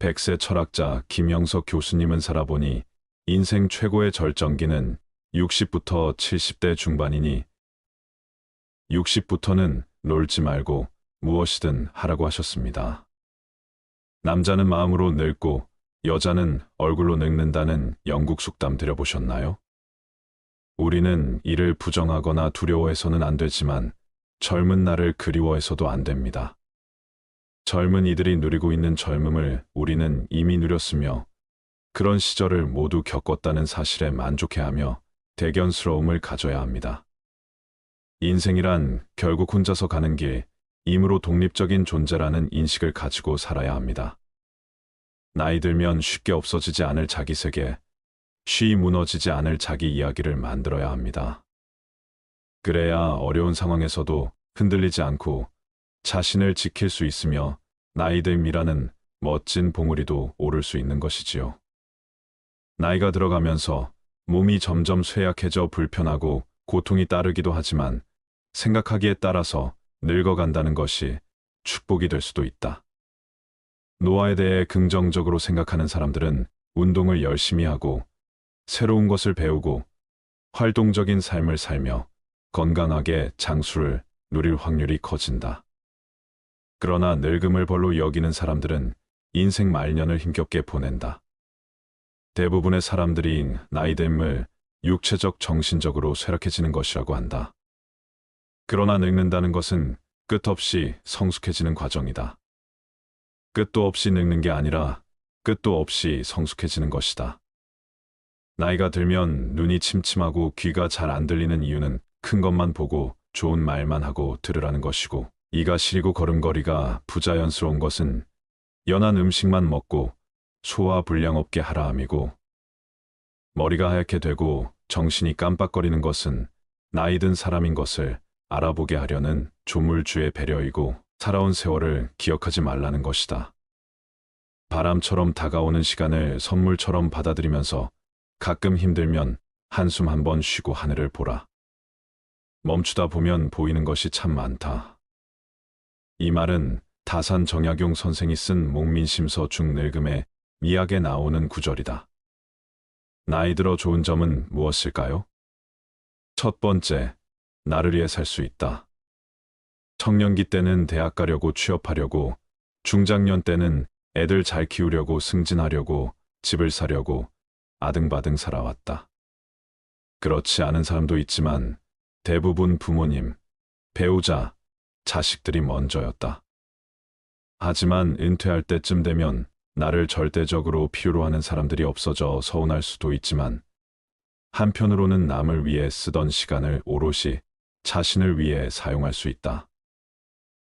백세 철학자 김영석 교수님은 살아보니 인생 최고의 절정기는 60부터 70대 중반이니 60부터는 놀지 말고 무엇이든 하라고 하셨습니다. 남자는 마음으로 늙고 여자는 얼굴로 늙는다는 영국 속담 들여보셨나요? 우리는 이를 부정하거나 두려워해서는 안 되지만 젊은 날을 그리워해서도 안 됩니다. 젊은 이들이 누리고 있는 젊음을 우리는 이미 누렸으며 그런 시절을 모두 겪었다는 사실에 만족해하며 대견스러움을 가져야 합니다. 인생이란 결국 혼자서 가는 길, 임으로 독립적인 존재라는 인식을 가지고 살아야 합니다. 나이 들면 쉽게 없어지지 않을 자기 세계, 쉬이 무너지지 않을 자기 이야기를 만들어야 합니다. 그래야 어려운 상황에서도 흔들리지 않고 자신을 지킬 수 있으며 나이듦이라는 멋진 봉우리도 오를 수 있는 것이지요. 나이가 들어가면서 몸이 점점 쇠약해져 불편하고 고통이 따르기도 하지만 생각하기에 따라서 늙어간다는 것이 축복이 될 수도 있다. 노화에 대해 긍정적으로 생각하는 사람들은 운동을 열심히 하고 새로운 것을 배우고 활동적인 삶을 살며 건강하게 장수를 누릴 확률이 커진다. 그러나 늙음을 벌로 여기는 사람들은 인생 말년을 힘겹게 보낸다. 대부분의 사람들이 나이듦을 육체적, 정신적으로 쇠락해지는 것이라고 한다. 그러나 늙는다는 것은 끝없이 성숙해지는 과정이다. 끝도 없이 늙는 게 아니라 끝도 없이 성숙해지는 것이다. 나이가 들면 눈이 침침하고 귀가 잘 안 들리는 이유는 큰 것만 보고 좋은 말만 하고 들으라는 것이고, 이가 시리고 걸음걸이가 부자연스러운 것은 연한 음식만 먹고 소화불량 없게 하라 함이고, 머리가 하얗게 되고 정신이 깜빡거리는 것은 나이 든 사람인 것을 알아보게 하려는 조물주의 배려이고, 살아온 세월을 기억하지 말라는 것이다. 바람처럼 다가오는 시간을 선물처럼 받아들이면서 가끔 힘들면 한숨 한번 쉬고 하늘을 보라. 멈추다 보면 보이는 것이 참 많다. 이 말은 다산 정약용 선생이 쓴 목민심서 중늙음의 미학에 나오는 구절이다. 나이 들어 좋은 점은 무엇일까요? 첫 번째, 나를 위해 살 수 있다. 청년기 때는 대학 가려고 취업하려고, 중장년 때는 애들 잘 키우려고 승진하려고, 집을 사려고 아등바등 살아왔다. 그렇지 않은 사람도 있지만 대부분 부모님, 배우자, 자식들이 먼저였다. 하지만 은퇴할 때쯤 되면 나를 절대적으로 필요로 하는 사람들이 없어져 서운할 수도 있지만, 한편으로는 남을 위해 쓰던 시간을 오롯이 자신을 위해 사용할 수 있다.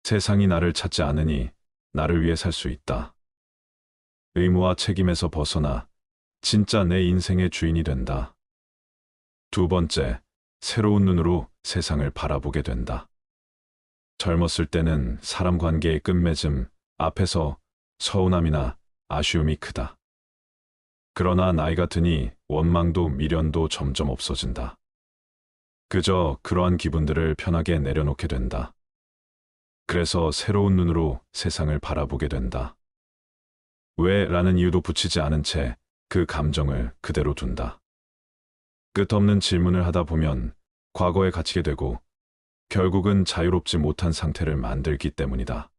세상이 나를 찾지 않으니 나를 위해 살 수 있다. 의무와 책임에서 벗어나 진짜 내 인생의 주인이 된다. 두 번째, 새로운 눈으로 세상을 바라보게 된다. 젊었을 때는 사람 관계의 끝맺음 앞에서 서운함이나 아쉬움이 크다. 그러나 나이가 드니 원망도 미련도 점점 없어진다. 그저 그러한 기분들을 편하게 내려놓게 된다. 그래서 새로운 눈으로 세상을 바라보게 된다. 왜? 라는 이유도 붙이지 않은 채 그 감정을 그대로 둔다. 끝없는 질문을 하다 보면 과거에 갇히게 되고 결국은 자유롭지 못한 상태를 만들기 때문이다.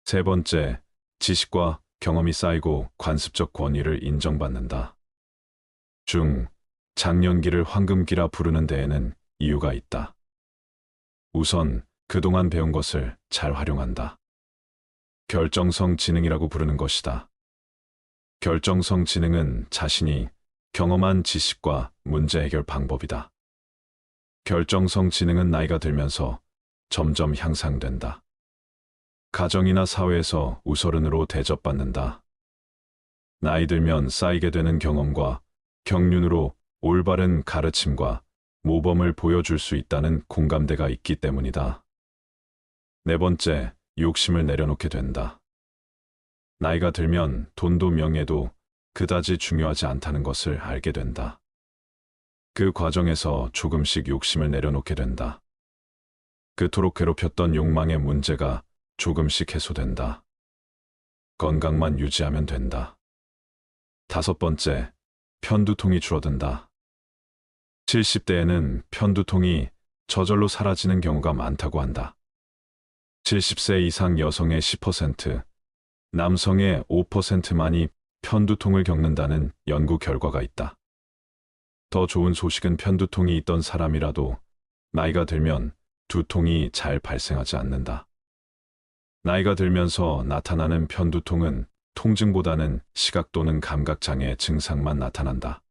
세 번째, 지식과 경험이 쌓이고 관습적 권위를 인정받는다. 장년기를 황금기라 부르는 데에는 이유가 있다. 우선 그동안 배운 것을 잘 활용한다. 결정성 지능이라고 부르는 것이다. 결정성 지능은 자신이 경험한 지식과 문제 해결 방법이다. 결정성 지능은 나이가 들면서 점점 향상된다. 가정이나 사회에서 우서른으로 대접받는다. 나이 들면 쌓이게 되는 경험과 경륜으로 올바른 가르침과 모범을 보여줄 수 있다는 공감대가 있기 때문이다. 네 번째, 욕심을 내려놓게 된다. 나이가 들면 돈도 명예도 그다지 중요하지 않다는 것을 알게 된다. 그 과정에서 조금씩 욕심을 내려놓게 된다. 그토록 괴롭혔던 욕망의 문제가 조금씩 해소된다. 건강만 유지하면 된다. 5번째, 편두통이 줄어든다. 70대에는 편두통이 저절로 사라지는 경우가 많다고 한다. 70세 이상 여성의 10%, 남성의 5%만이 편두통을 겪는다는 연구 결과가 있다. 더 좋은 소식은 편두통이 있던 사람이라도 나이가 들면 두통이 잘 발생하지 않는다. 나이가 들면서 나타나는 편두통은 통증보다는 시각 또는 감각 장애 증상만 나타난다.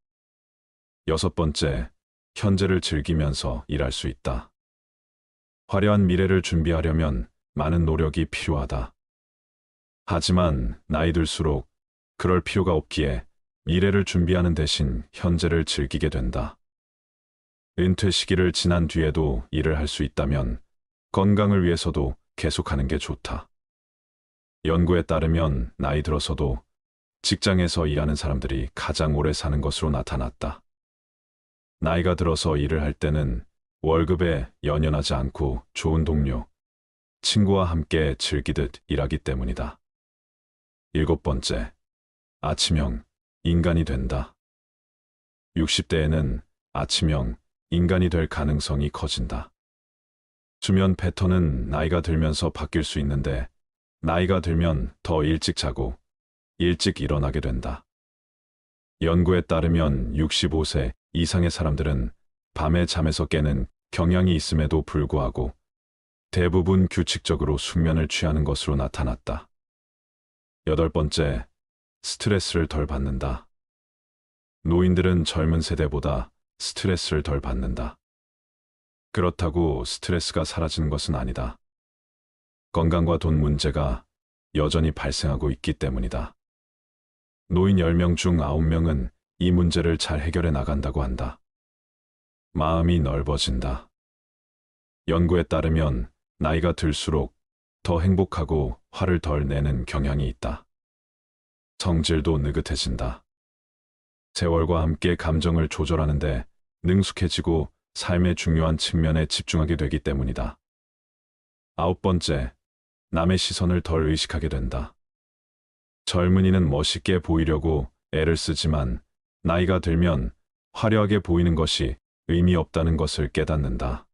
6번째, 현재를 즐기면서 일할 수 있다. 화려한 미래를 준비하려면 많은 노력이 필요하다. 하지만 나이 들수록 그럴 필요가 없기에 미래를 준비하는 대신 현재를 즐기게 된다. 은퇴 시기를 지난 뒤에도 일을 할 수 있다면 건강을 위해서도 계속하는 게 좋다. 연구에 따르면 나이 들어서도 직장에서 일하는 사람들이 가장 오래 사는 것으로 나타났다. 나이가 들어서 일을 할 때는 월급에 연연하지 않고 좋은 동료, 친구와 함께 즐기듯 일하기 때문이다. 7번째, 아침형 인간이 된다. 60대에는 아침형 인간이 될 가능성이 커진다. 수면 패턴은 나이가 들면서 바뀔 수 있는데 나이가 들면 더 일찍 자고 일찍 일어나게 된다. 연구에 따르면 65세 이상의 사람들은 밤에 잠에서 깨는 경향이 있음에도 불구하고 대부분 규칙적으로 숙면을 취하는 것으로 나타났다. 8번째, 스트레스를 덜 받는다. 노인들은 젊은 세대보다 스트레스를 덜 받는다. 그렇다고 스트레스가 사라지는 것은 아니다. 건강과 돈 문제가 여전히 발생하고 있기 때문이다. 노인 10명 중 9명은 이 문제를 잘 해결해 나간다고 한다. 마음이 넓어진다. 연구에 따르면 나이가 들수록 더 행복하고 화를 덜 내는 경향이 있다. 성질도 느긋해진다. 세월과 함께 감정을 조절하는데 능숙해지고 삶의 중요한 측면에 집중하게 되기 때문이다. 9번째, 남의 시선을 덜 의식하게 된다. 젊은이는 멋있게 보이려고 애를 쓰지만 나이가 들면 화려하게 보이는 것이 의미 없다는 것을 깨닫는다.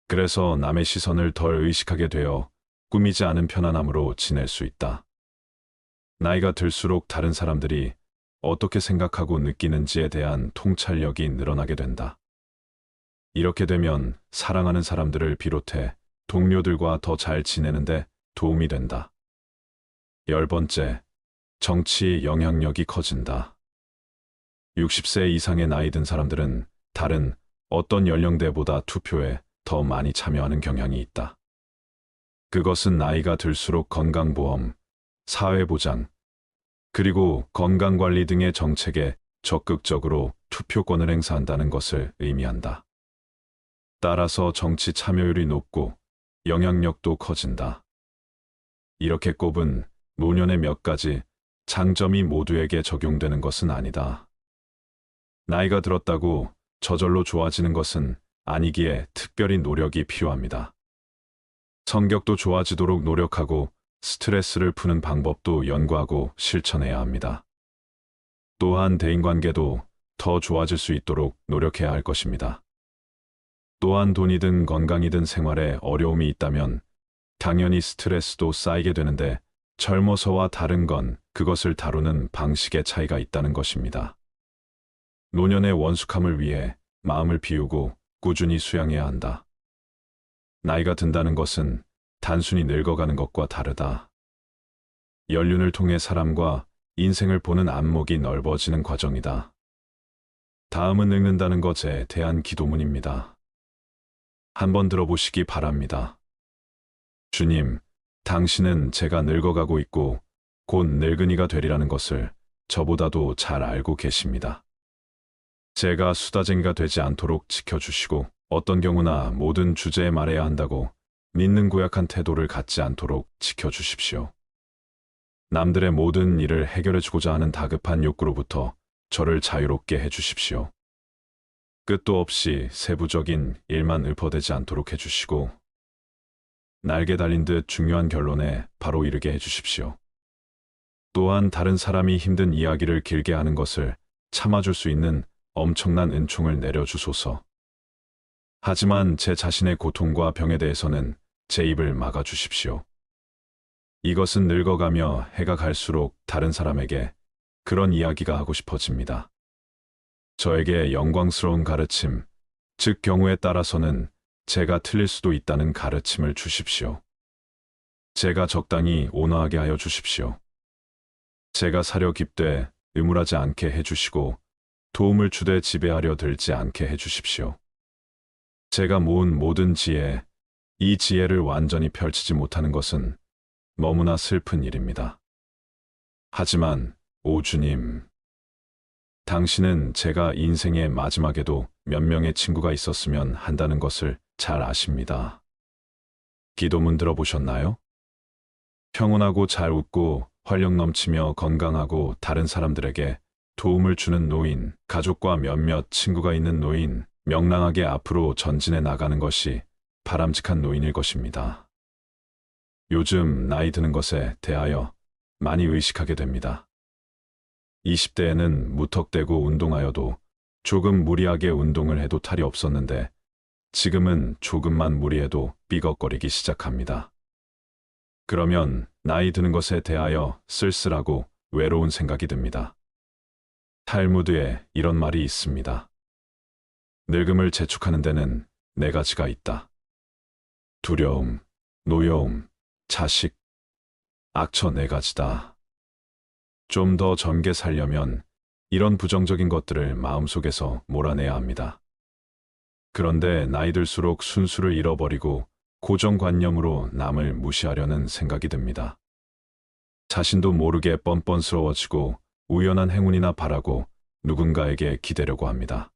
그래서 남의 시선을 덜 의식하게 되어 꾸미지 않은 편안함으로 지낼 수 있다. 나이가 들수록 다른 사람들이 어떻게 생각하고 느끼는지에 대한 통찰력이 늘어나게 된다. 이렇게 되면 사랑하는 사람들을 비롯해 동료들과 더 잘 지내는데 도움이 된다. 10번째, 정치 영향력이 커진다. 60세 이상의 나이 든 사람들은 다른 어떤 연령대보다 투표에 더 많이 참여하는 경향이 있다. 그것은 나이가 들수록 건강보험, 사회보장, 그리고 건강관리 등의 정책에 적극적으로 투표권을 행사한다는 것을 의미한다. 따라서 정치 참여율이 높고 영향력도 커진다. 이렇게 꼽은 노년의 몇 가지 장점이 모두에게 적용되는 것은 아니다. 나이가 들었다고 저절로 좋아지는 것은 아니기에 특별히 노력이 필요합니다. 성격도 좋아지도록 노력하고 스트레스를 푸는 방법도 연구하고 실천해야 합니다. 또한 대인관계도 더 좋아질 수 있도록 노력해야 할 것입니다. 또한 돈이든 건강이든 생활에 어려움이 있다면 당연히 스트레스도 쌓이게 되는데 젊어서와 다른 건 그것을 다루는 방식의 차이가 있다는 것입니다. 노년의 원숙함을 위해 마음을 비우고 꾸준히 수양해야 한다. 나이가 든다는 것은 단순히 늙어가는 것과 다르다. 연륜을 통해 사람과 인생을 보는 안목이 넓어지는 과정이다. 다음은 늙는다는 것에 대한 기도문입니다. 한번 들어보시기 바랍니다. 주님, 당신은 제가 늙어가고 있고 곧 늙은이가 되리라는 것을 저보다도 잘 알고 계십니다. 제가 수다쟁이가 되지 않도록 지켜주시고 어떤 경우나 모든 주제에 말해야 한다고 믿는 고약한 태도를 갖지 않도록 지켜주십시오. 남들의 모든 일을 해결해주고자 하는 다급한 욕구로부터 저를 자유롭게 해주십시오. 끝도 없이 세부적인 일만 읊어대지 않도록 해주시고 날개 달린 듯 중요한 결론에 바로 이르게 해주십시오. 또한 다른 사람이 힘든 이야기를 길게 하는 것을 참아줄 수 있는 엄청난 은총을 내려주소서. 하지만 제 자신의 고통과 병에 대해서는 제 입을 막아주십시오. 이것은 늙어가며 해가 갈수록 다른 사람에게 그런 이야기가 하고 싶어집니다. 저에게 영광스러운 가르침, 즉 경우에 따라서는 제가 틀릴 수도 있다는 가르침을 주십시오. 제가 적당히 온화하게 하여 주십시오. 제가 사려 깊되 의물하지 않게 해주시고 도움을 주되 지배하려 들지 않게 해주십시오. 제가 모은 모든 지혜, 이 지혜를 완전히 펼치지 못하는 것은 너무나 슬픈 일입니다. 하지만 오 주님, 당신은 제가 인생의 마지막에도 몇 명의 친구가 있었으면 한다는 것을 잘 아십니다. 기도문 들어보셨나요? 평온하고 잘 웃고 활력 넘치며 건강하고 다른 사람들에게 도움을 주는 노인, 가족과 몇몇 친구가 있는 노인, 명랑하게 앞으로 전진해 나가는 것이 바람직한 노인일 것입니다. 요즘 나이 드는 것에 대하여 많이 의식하게 됩니다. 20대에는 무턱대고 운동하여도 조금 무리하게 운동을 해도 탈이 없었는데 지금은 조금만 무리해도 삐걱거리기 시작합니다. 그러면 나이 드는 것에 대하여 쓸쓸하고 외로운 생각이 듭니다. 탈무드에 이런 말이 있습니다. 늙음을 재촉하는 데는 네 가지가 있다. 두려움, 노여움, 자식, 악처 네 가지다. 좀 더 젊게 살려면 이런 부정적인 것들을 마음속에서 몰아내야 합니다. 그런데 나이 들수록 순수를 잃어버리고 고정관념으로 남을 무시하려는 생각이 듭니다. 자신도 모르게 뻔뻔스러워지고 우연한 행운이나 바라고 누군가에게 기대려고 합니다.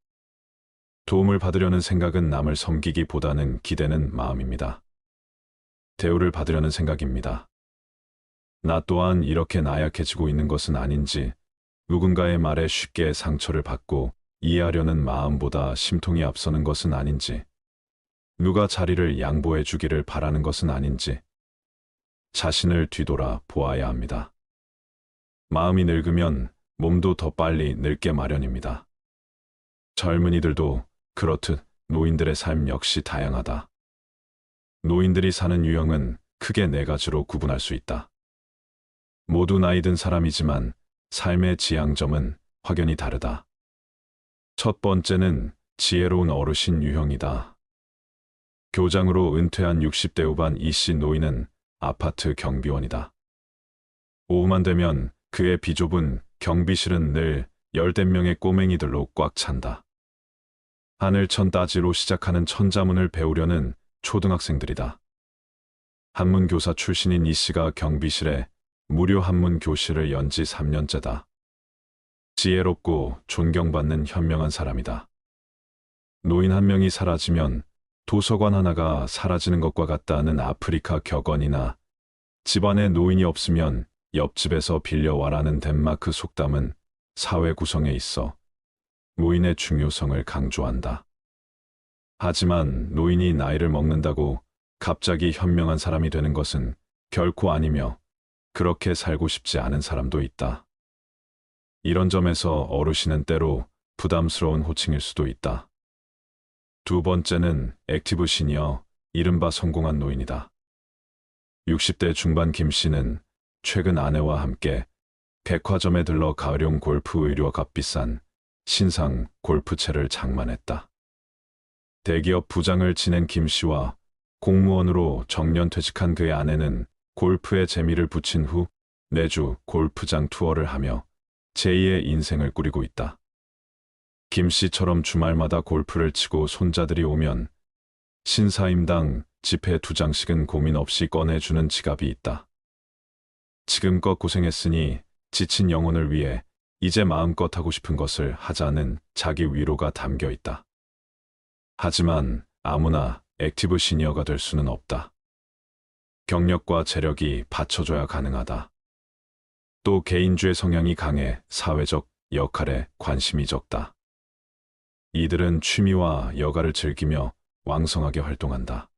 도움을 받으려는 생각은 남을 섬기기보다는 기대는 마음입니다. 대우를 받으려는 생각입니다. 나 또한 이렇게 나약해지고 있는 것은 아닌지, 누군가의 말에 쉽게 상처를 받고 이해하려는 마음보다 심통이 앞서는 것은 아닌지, 누가 자리를 양보해 주기를 바라는 것은 아닌지, 자신을 뒤돌아 보아야 합니다. 마음이 늙으면 몸도 더 빨리 늙게 마련입니다. 젊은이들도 그렇듯 노인들의 삶 역시 다양하다. 노인들이 사는 유형은 크게 네 가지로 구분할 수 있다. 모두 나이 든 사람이지만 삶의 지향점은 확연히 다르다. 첫 번째는 지혜로운 어르신 유형이다. 교장으로 은퇴한 60대 후반 이씨 노인은 아파트 경비원이다. 오후만 되면 그의 비좁은 경비실은 늘 열댓 명의 꼬맹이들로 꽉 찬다. 하늘천 따지로 시작하는 천자문을 배우려는 초등학생들이다. 한문교사 출신인 이 씨가 경비실에 무료 한문 교실을 연 지 3년째다. 지혜롭고 존경받는 현명한 사람이다. 노인 한 명이 사라지면 도서관 하나가 사라지는 것과 같다는 아프리카 격언이나 집안에 노인이 없으면 옆집에서 빌려와라는 덴마크 속담은 사회 구성에 있어 노인의 중요성을 강조한다. 하지만 노인이 나이를 먹는다고 갑자기 현명한 사람이 되는 것은 결코 아니며 그렇게 살고 싶지 않은 사람도 있다. 이런 점에서 어르신은 때로 부담스러운 호칭일 수도 있다. 두 번째는 액티브 시니어, 이른바 성공한 노인이다. 60대 중반 김 씨는 최근 아내와 함께 백화점에 들러 가을용 골프 의류와 값비싼 신상 골프채를 장만했다. 대기업 부장을 지낸 김 씨와 공무원으로 정년퇴직한 그의 아내는 골프에 재미를 붙인 후 매주 골프장 투어를 하며 제2의 인생을 꾸리고 있다. 김 씨처럼 주말마다 골프를 치고 손자들이 오면 신사임당 지폐 2장씩은 고민 없이 꺼내주는 지갑이 있다. 지금껏 고생했으니 지친 영혼을 위해 이제 마음껏 하고 싶은 것을 하자는 자기 위로가 담겨 있다. 하지만 아무나 액티브 시니어가 될 수는 없다. 경력과 재력이 받쳐줘야 가능하다. 또 개인주의 성향이 강해 사회적 역할에 관심이 적다. 이들은 취미와 여가를 즐기며 왕성하게 활동한다.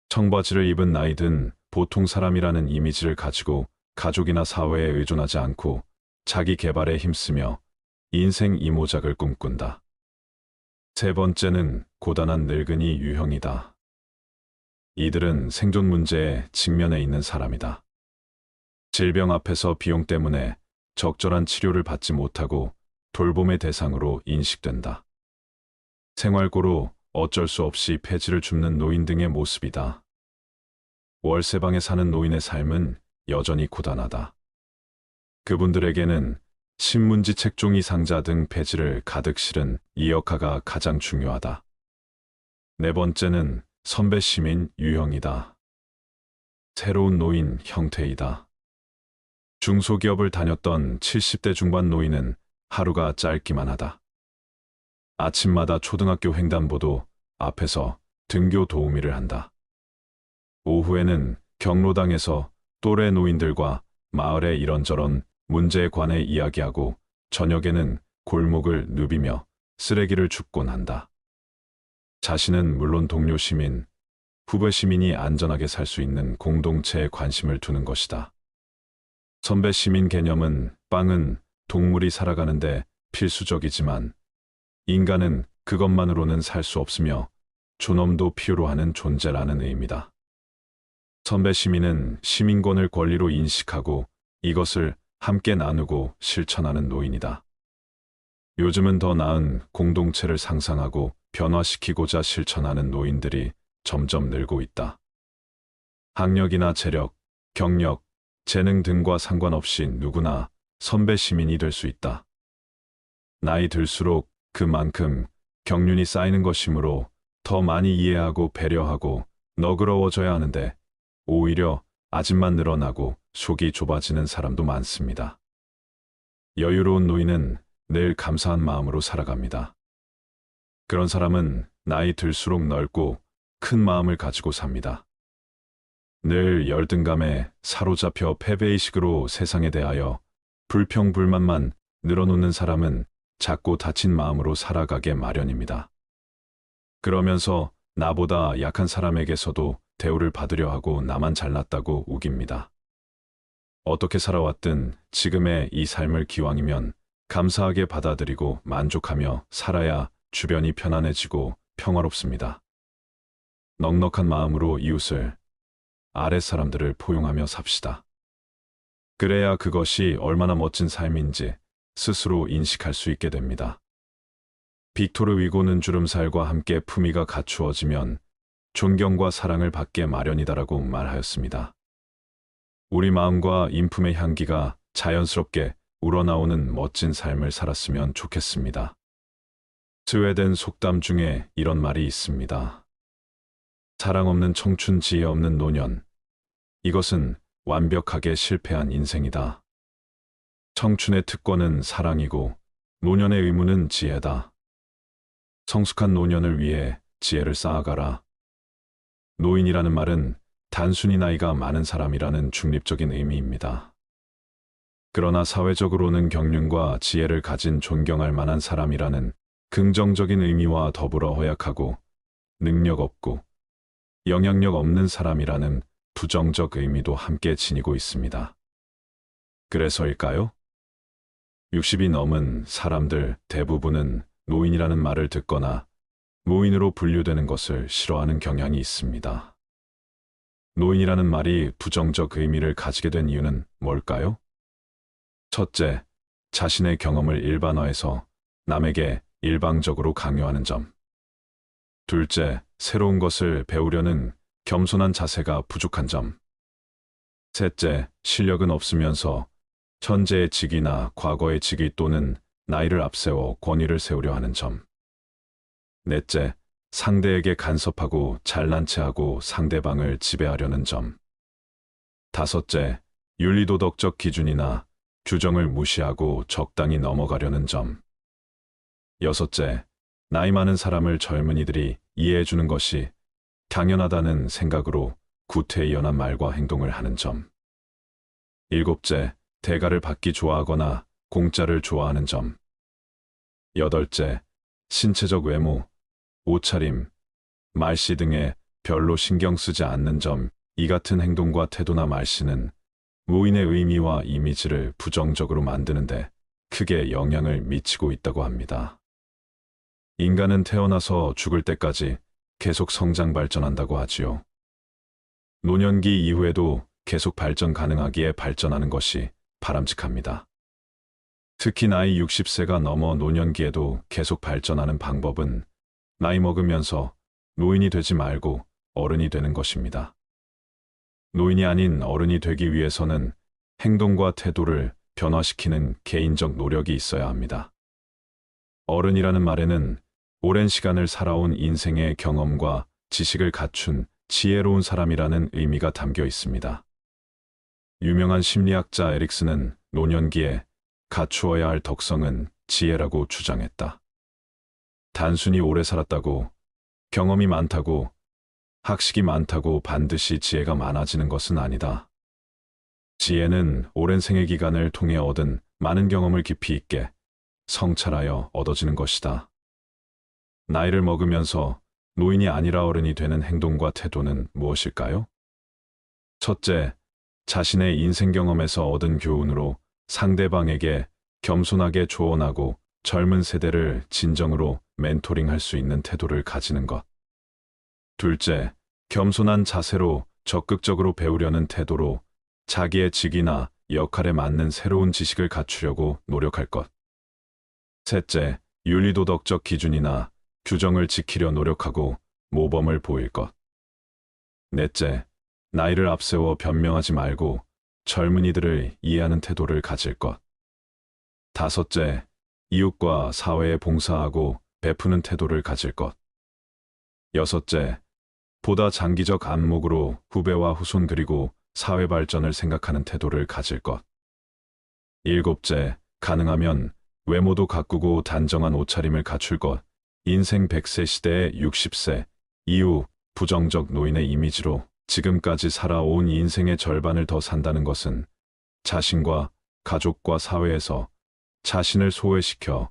청바지를 입은 나이든 보통 사람이라는 이미지를 가지고 가족이나 사회에 의존하지 않고 자기 개발에 힘쓰며 인생 이모작을 꿈꾼다. 세 번째는 고단한 늙은이 유형이다. 이들은 생존 문제에 직면해 있는 사람이다. 질병 앞에서 비용 때문에 적절한 치료를 받지 못하고 돌봄의 대상으로 인식된다. 생활고로 어쩔 수 없이 폐지를 줍는 노인 등의 모습이다. 월세방에 사는 노인의 삶은 여전히 고단하다. 그분들에게는 신문지 책종이 상자 등 폐지를 가득 실은 이역화가 가장 중요하다. 네 번째는 선배 시민 유형이다. 새로운 노인 형태이다. 중소기업을 다녔던 70대 중반 노인은 하루가 짧기만 하다. 아침마다 초등학교 횡단보도 앞에서 등교 도우미를 한다. 오후에는 경로당에서 또래 노인들과 마을의 이런저런 문제에 관해 이야기하고 저녁에는 골목을 누비며 쓰레기를 줍곤 한다. 자신은 물론 동료 시민, 후배 시민이 안전하게 살 수 있는 공동체에 관심을 두는 것이다. 선배 시민 개념은 빵은 동물이 살아가는데 필수적이지만 인간은 그것만으로는 살 수 없으며 존엄도 필요로 하는 존재라는 의미다. 선배 시민은 시민권을 권리로 인식하고 이것을 함께 나누고 실천하는 노인이다. 요즘은 더 나은 공동체를 상상하고 변화시키고자 실천하는 노인들이 점점 늘고 있다. 학력이나 재력, 경력, 재능 등과 상관없이 누구나 선배 시민이 될 수 있다. 나이 들수록 그만큼 경륜이 쌓이는 것이므로 더 많이 이해하고 배려하고 너그러워져야 하는데 오히려 아집만 늘어나고 속이 좁아지는 사람도 많습니다. 여유로운 노인은 늘 감사한 마음으로 살아갑니다. 그런 사람은 나이 들수록 넓고 큰 마음을 가지고 삽니다. 늘 열등감에 사로잡혀 패배의식으로 세상에 대하여 불평불만만 늘어놓는 사람은 작고 다친 마음으로 살아가게 마련입니다. 그러면서 나보다 약한 사람에게서도 대우를 받으려 하고 나만 잘났다고 우깁니다. 어떻게 살아왔든 지금의 이 삶을 기왕이면 감사하게 받아들이고 만족하며 살아야 주변이 편안해지고 평화롭습니다. 넉넉한 마음으로 이웃을, 아랫사람들을 포용하며 삽시다. 그래야 그것이 얼마나 멋진 삶인지 스스로 인식할 수 있게 됩니다. 빅토르 위고는 주름살과 함께 품위가 갖추어지면 존경과 사랑을 받게 마련이다라고 말하였습니다. 우리 마음과 인품의 향기가 자연스럽게 우러나오는 멋진 삶을 살았으면 좋겠습니다. 스웨덴 속담 중에 이런 말이 있습니다. 사랑 없는 청춘, 지혜 없는 노년. 이것은 완벽하게 실패한 인생이다. 청춘의 특권은 사랑이고 노년의 의무는 지혜다. 성숙한 노년을 위해 지혜를 쌓아가라. 노인이라는 말은 단순히 나이가 많은 사람이라는 중립적인 의미입니다. 그러나 사회적으로는 경륜과 지혜를 가진 존경할 만한 사람이라는 긍정적인 의미와 더불어 허약하고 능력 없고 영향력 없는 사람이라는 부정적 의미도 함께 지니고 있습니다. 그래서일까요? 60이 넘은 사람들 대부분은 노인이라는 말을 듣거나 노인으로 분류되는 것을 싫어하는 경향이 있습니다. 노인이라는 말이 부정적 의미를 가지게 된 이유는 뭘까요? 첫째, 자신의 경험을 일반화해서 남에게 일방적으로 강요하는 점. 둘째, 새로운 것을 배우려는 겸손한 자세가 부족한 점. 셋째, 실력은 없으면서 현재의 직위나 과거의 직위 또는 나이를 앞세워 권위를 세우려 하는 점. 넷째, 상대에게 간섭하고 잘난 체하고 상대방을 지배하려는 점. 다섯째, 윤리도덕적 기준이나 규정을 무시하고 적당히 넘어가려는 점. 여섯째, 나이 많은 사람을 젊은이들이 이해해주는 것이 당연하다는 생각으로 구태의연한 말과 행동을 하는 점. 일곱째, 대가를 받기 좋아하거나 공짜를 좋아하는 점. 여덟째, 신체적 외모, 옷차림, 말씨 등에 별로 신경 쓰지 않는 점. 이 같은 행동과 태도나 말씨는 노인의 의미와 이미지를 부정적으로 만드는데 크게 영향을 미치고 있다고 합니다. 인간은 태어나서 죽을 때까지 계속 성장 발전한다고 하지요. 노년기 이후에도 계속 발전 가능하기에 발전하는 것이 바람직합니다. 특히 나이 60세가 넘어 노년기에도 계속 발전하는 방법은 나이 먹으면서 노인이 되지 말고 어른이 되는 것입니다. 노인이 아닌 어른이 되기 위해서는 행동과 태도를 변화시키는 개인적 노력이 있어야 합니다. 어른이라는 말에는 오랜 시간을 살아온 인생의 경험과 지식을 갖춘 지혜로운 사람이라는 의미가 담겨 있습니다. 유명한 심리학자 에릭슨은 노년기에 갖추어야 할 덕성은 지혜라고 주장했다. 단순히 오래 살았다고, 경험이 많다고, 학식이 많다고 반드시 지혜가 많아지는 것은 아니다. 지혜는 오랜 생애 기간을 통해 얻은 많은 경험을 깊이 있게 성찰하여 얻어지는 것이다. 나이를 먹으면서 노인이 아니라 어른이 되는 행동과 태도는 무엇일까요? 첫째, 자신의 인생 경험에서 얻은 교훈으로 상대방에게 겸손하게 조언하고 젊은 세대를 진정으로 멘토링할 수 있는 태도를 가지는 것. 둘째, 겸손한 자세로 적극적으로 배우려는 태도로 자기의 직위나 역할에 맞는 새로운 지식을 갖추려고 노력할 것. 셋째, 윤리도덕적 기준이나 규정을 지키려 노력하고 모범을 보일 것. 넷째, 나이를 앞세워 변명하지 말고 젊은이들을 이해하는 태도를 가질 것. 다섯째, 이웃과 사회에 봉사하고 베푸는 태도를 가질 것. 여섯째, 보다 장기적 안목으로 후배와 후손 그리고 사회 발전을 생각하는 태도를 가질 것. 일곱째, 가능하면 외모도 가꾸고 단정한 옷차림을 갖출 것. 인생 100세 시대의 60세 이후 부정적 노인의 이미지로 지금까지 살아온 인생의 절반을 더 산다는 것은 자신과 가족과 사회에서 자신을 소외시켜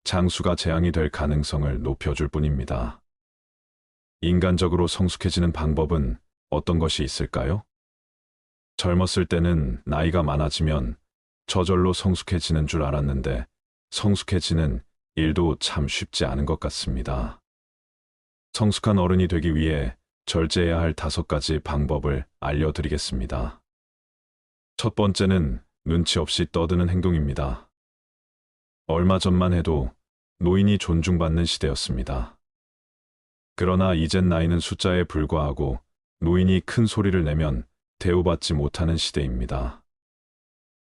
장수가 재앙이 될 가능성을 높여줄 뿐입니다. 인간적으로 성숙해지는 방법은 어떤 것이 있을까요? 젊었을 때는 나이가 많아지면 저절로 성숙해지는 줄 알았는데 성숙해지는 일도 참 쉽지 않은 것 같습니다. 성숙한 어른이 되기 위해 절제해야 할 5가지 방법을 알려드리겠습니다. 첫 번째는 눈치 없이 떠드는 행동입니다. 얼마 전만 해도 노인이 존중받는 시대였습니다. 그러나 이젠 나이는 숫자에 불과하고 노인이 큰 소리를 내면 대우받지 못하는 시대입니다.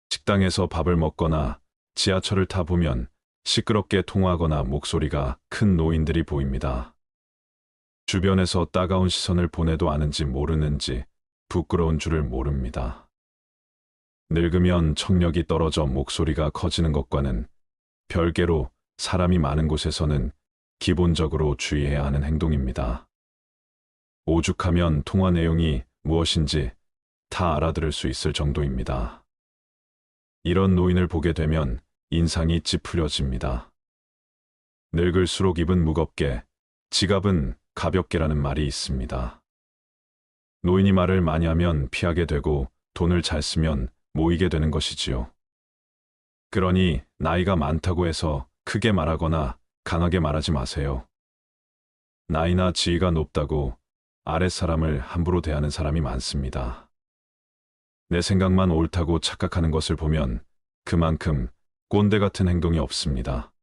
식당에서 밥을 먹거나 지하철을 타보면 시끄럽게 통화하거나 목소리가 큰 노인들이 보입니다. 주변에서 따가운 시선을 보내도 아는지 모르는지 부끄러운 줄을 모릅니다. 늙으면 청력이 떨어져 목소리가 커지는 것과는 별개로 사람이 많은 곳에서는 기본적으로 주의해야 하는 행동입니다. 오죽하면 통화 내용이 무엇인지 다 알아들을 수 있을 정도입니다. 이런 노인을 보게 되면 인상이 찌푸려집니다. 늙을수록 입은 무겁게, 지갑은 가볍게라는 말이 있습니다. 노인이 말을 많이 하면 피하게 되고 돈을 잘 쓰면 모이게 되는 것이지요. 그러니 나이가 많다고 해서 크게 말하거나 강하게 말하지 마세요. 나이나 지위가 높다고 아랫사람을 함부로 대하는 사람이 많습니다. 내 생각만 옳다고 착각하는 것을 보면 그만큼 꼰대 같은 행동이 없습니다.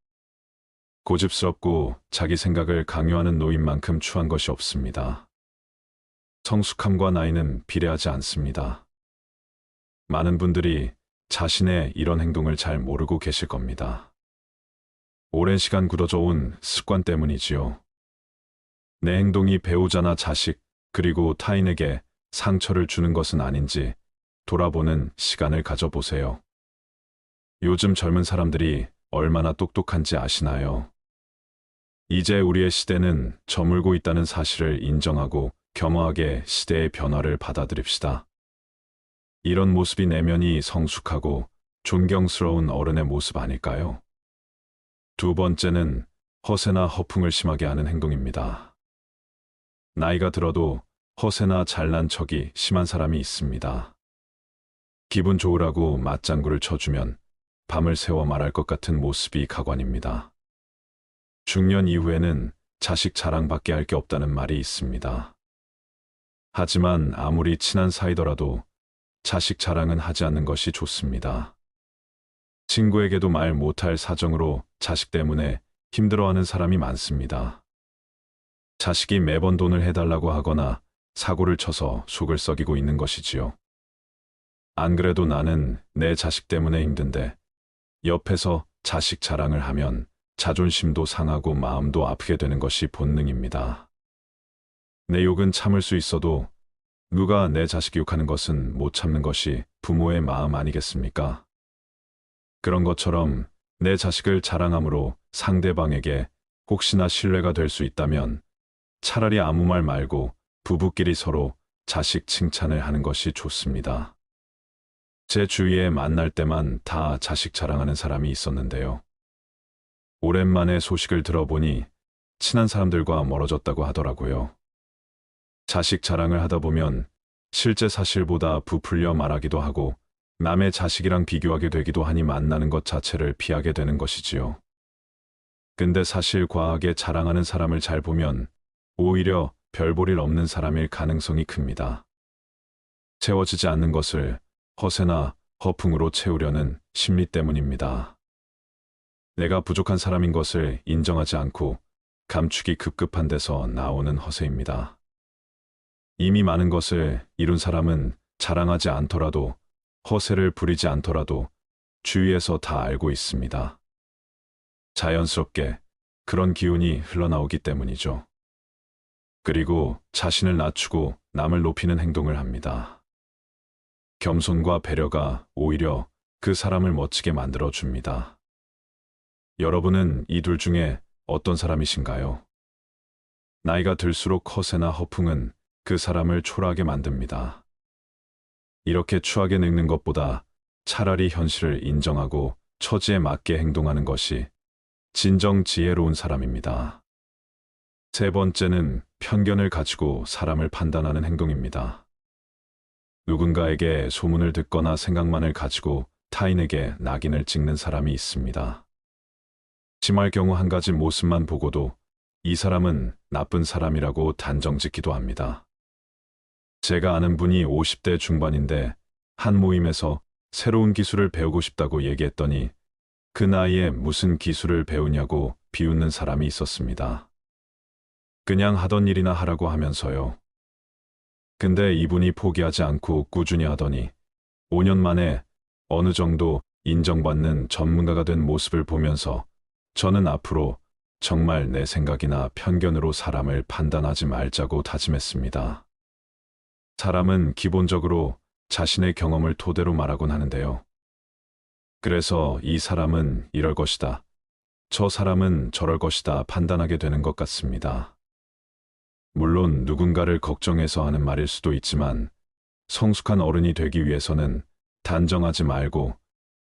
고집스럽고 자기 생각을 강요하는 노인만큼 추한 것이 없습니다. 성숙함과 나이는 비례하지 않습니다. 많은 분들이 자신의 이런 행동을 잘 모르고 계실 겁니다. 오랜 시간 굳어져 온 습관 때문이지요. 내 행동이 배우자나 자식 그리고 타인에게 상처를 주는 것은 아닌지 돌아보는 시간을 가져보세요. 요즘 젊은 사람들이 얼마나 똑똑한지 아시나요? 이제 우리의 시대는 저물고 있다는 사실을 인정하고 겸허하게 시대의 변화를 받아들입시다. 이런 모습이 내면이 성숙하고 존경스러운 어른의 모습 아닐까요? 두 번째는 허세나 허풍을 심하게 하는 행동입니다. 나이가 들어도 허세나 잘난 척이 심한 사람이 있습니다. 기분 좋으라고 맞장구를 쳐주면 밤을 새워 말할 것 같은 모습이 가관입니다. 중년 이후에는 자식 자랑밖에 할 게 없다는 말이 있습니다. 하지만 아무리 친한 사이더라도 자식 자랑은 하지 않는 것이 좋습니다. 친구에게도 말 못할 사정으로 자식 때문에 힘들어하는 사람이 많습니다. 자식이 매번 돈을 해달라고 하거나 사고를 쳐서 속을 썩이고 있는 것이지요. 안 그래도 나는 내 자식 때문에 힘든데 옆에서 자식 자랑을 하면 자존심도 상하고 마음도 아프게 되는 것이 본능입니다. 내 욕은 참을 수 있어도 누가 내 자식 욕하는 것은 못 참는 것이 부모의 마음 아니겠습니까? 그런 것처럼 내 자식을 자랑함으로 상대방에게 혹시나 신뢰가 될 수 있다면 차라리 아무 말 말고 부부끼리 서로 자식 칭찬을 하는 것이 좋습니다. 제 주위에 만날 때만 다 자식 자랑하는 사람이 있었는데요. 오랜만에 소식을 들어보니 친한 사람들과 멀어졌다고 하더라고요. 자식 자랑을 하다 보면 실제 사실보다 부풀려 말하기도 하고 남의 자식이랑 비교하게 되기도 하니 만나는 것 자체를 피하게 되는 것이지요. 근데 사실 과하게 자랑하는 사람을 잘 보면 오히려 별 볼 일 없는 사람일 가능성이 큽니다. 채워지지 않는 것을 허세나 허풍으로 채우려는 심리 때문입니다. 내가 부족한 사람인 것을 인정하지 않고 감추기 급급한 데서 나오는 허세입니다. 이미 많은 것을 이룬 사람은 자랑하지 않더라도 허세를 부리지 않더라도 주위에서 다 알고 있습니다. 자연스럽게 그런 기운이 흘러나오기 때문이죠. 그리고 자신을 낮추고 남을 높이는 행동을 합니다. 겸손과 배려가 오히려 그 사람을 멋지게 만들어줍니다. 여러분은 이 둘 중에 어떤 사람이신가요? 나이가 들수록 허세나 허풍은 그 사람을 초라하게 만듭니다. 이렇게 추하게 늙는 것보다 차라리 현실을 인정하고 처지에 맞게 행동하는 것이 진정 지혜로운 사람입니다. 세 번째는 편견을 가지고 사람을 판단하는 행동입니다. 누군가에게 소문을 듣거나 생각만을 가지고 타인에게 낙인을 찍는 사람이 있습니다. 심할 경우 한 가지 모습만 보고도 이 사람은 나쁜 사람이라고 단정짓기도 합니다. 제가 아는 분이 50대 중반인데 한 모임에서 새로운 기술을 배우고 싶다고 얘기했더니 그 나이에 무슨 기술을 배우냐고 비웃는 사람이 있었습니다. 그냥 하던 일이나 하라고 하면서요. 근데 이분이 포기하지 않고 꾸준히 하더니 5년 만에 어느 정도 인정받는 전문가가 된 모습을 보면서 저는 앞으로 정말 내 생각이나 편견으로 사람을 판단하지 말자고 다짐했습니다. 사람은 기본적으로 자신의 경험을 토대로 말하곤 하는데요. 그래서 이 사람은 이럴 것이다, 저 사람은 저럴 것이다 판단하게 되는 것 같습니다. 물론 누군가를 걱정해서 하는 말일 수도 있지만 성숙한 어른이 되기 위해서는 단정하지 말고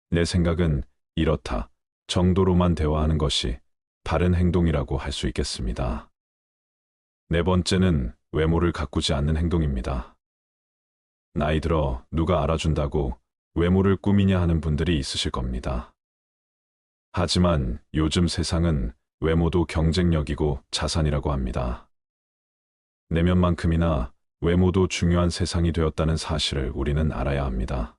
내 생각은 이렇다 정도로만 대화하는 것이 바른 행동이라고 할 수 있겠습니다. 네 번째는 외모를 가꾸지 않는 행동입니다. 나이 들어 누가 알아준다고 외모를 꾸미냐 하는 분들이 있으실 겁니다. 하지만 요즘 세상은 외모도 경쟁력이고 자산이라고 합니다. 내면만큼이나 외모도 중요한 세상이 되었다는 사실을 우리는 알아야 합니다.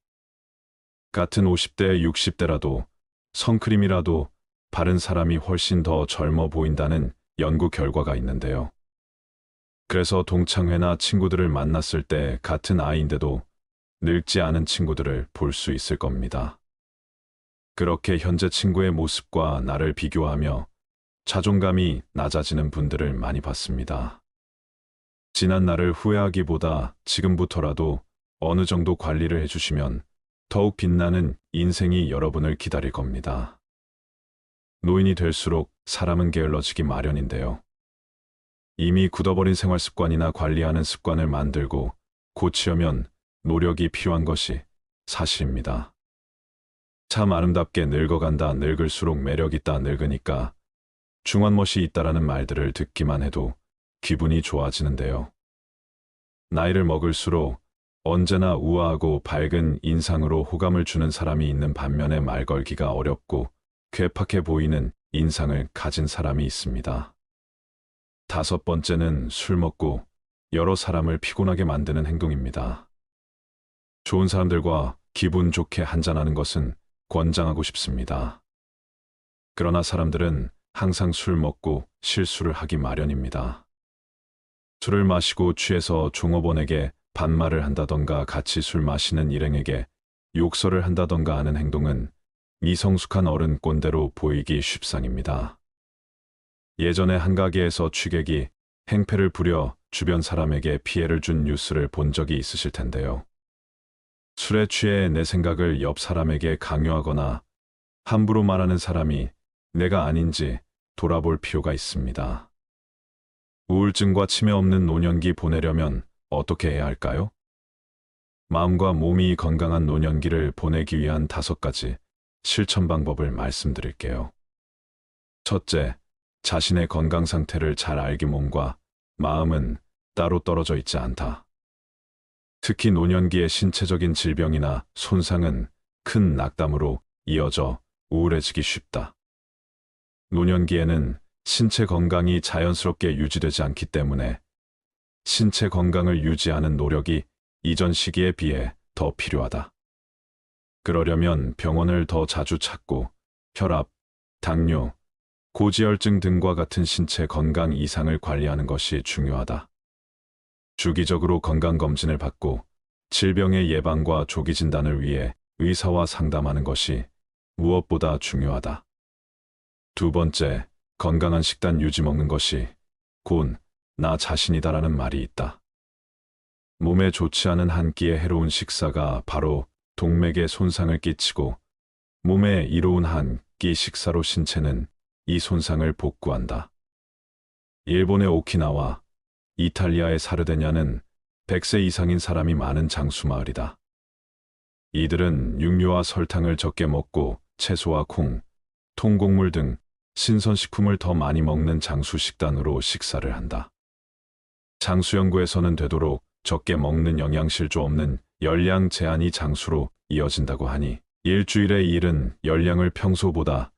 같은 50대, 60대라도 선크림이라도 바른 사람이 훨씬 더 젊어 보인다는 연구 결과가 있는데요. 그래서 동창회나 친구들을 만났을 때 같은 아이인데도 늙지 않은 친구들을 볼 수 있을 겁니다. 그렇게 현재 친구의 모습과 나를 비교하며 자존감이 낮아지는 분들을 많이 봤습니다. 지난 날을 후회하기보다 지금부터라도 어느 정도 관리를 해주시면 더욱 빛나는 인생이 여러분을 기다릴 겁니다. 노인이 될수록 사람은 게을러지기 마련인데요. 이미 굳어버린 생활 습관이나 관리하는 습관을 만들고 고치려면 노력이 필요한 것이 사실입니다. 참 아름답게 늙어간다, 늙을수록 매력있다, 늙으니까 중원멋이 있다라는 말들을 듣기만 해도 기분이 좋아지는데요. 나이를 먹을수록 언제나 우아하고 밝은 인상으로 호감을 주는 사람이 있는 반면에 말 걸기가 어렵고 괴팍해 보이는 인상을 가진 사람이 있습니다. 다섯 번째는 술 먹고 여러 사람을 피곤하게 만드는 행동입니다. 좋은 사람들과 기분 좋게 한잔하는 것은 권장하고 싶습니다. 그러나 사람들은 항상 술 먹고 실수를 하기 마련입니다. 술을 마시고 취해서 종업원에게 반말을 한다던가 같이 술 마시는 일행에게 욕설을 한다던가 하는 행동은 미성숙한 어른 꼰대로 보이기 쉽상입니다. 예전에 한 가게에서 취객이 행패를 부려 주변 사람에게 피해를 준 뉴스를 본 적이 있으실 텐데요. 술에 취해 내 생각을 옆 사람에게 강요하거나 함부로 말하는 사람이 내가 아닌지 돌아볼 필요가 있습니다. 우울증과 치매 없는 노년기 보내려면 어떻게 해야 할까요? 마음과 몸이 건강한 노년기를 보내기 위한 5가지 실천 방법을 말씀드릴게요. 첫째, 자신의 건강 상태를 잘 알기. 몸과 마음은 따로 떨어져 있지 않다. 특히 노년기의 신체적인 질병이나 손상은 큰 낙담으로 이어져 우울해지기 쉽다. 노년기에는 신체 건강이 자연스럽게 유지되지 않기 때문에 신체 건강을 유지하는 노력이 이전 시기에 비해 더 필요하다. 그러려면 병원을 더 자주 찾고 혈압, 당뇨, 고지혈증 등과 같은 신체 건강 이상을 관리하는 것이 중요하다. 주기적으로 건강검진을 받고 질병의 예방과 조기 진단을 위해 의사와 상담하는 것이 무엇보다 중요하다. 두 번째, 건강한 식단 유지. 먹는 것이 곧 나 자신이다라는 말이 있다. 몸에 좋지 않은 한 끼의 해로운 식사가 바로 동맥에 손상을 끼치고 몸에 이로운 한 끼 식사로 신체는 이 손상을 복구한다. 일본의 오키나와 이탈리아의 사르데냐는 100세 이상인 사람이 많은 장수마을이다. 이들은 육류와 설탕을 적게 먹고 채소와 콩, 통곡물 등 신선식품을 더 많이 먹는 장수 식단으로 식사를 한다. 장수 연구에서는 되도록 적게 먹는 영양실조 없는 열량 제한이 장수로 이어진다고 하니 일주일에 이른 열량을 평소보다